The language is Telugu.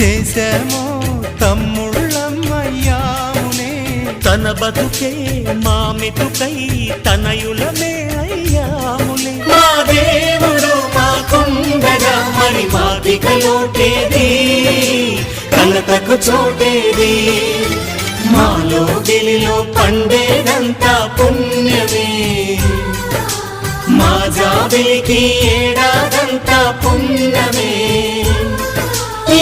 చేశామో తమ్ముళ్ళమ్మయ్యామునే, తన బతుకే మా మెతుకై తనయులమే అయ్యాములే. మా దేవుడు మాకుండగా మరి మాదిక లోటేది, కలతకు చోటేది. మాలో గిలిలో పండేదంతా పుణ్యమే, మా జాబిలికి ఏడాదంతా పుణ్యమే. ఈ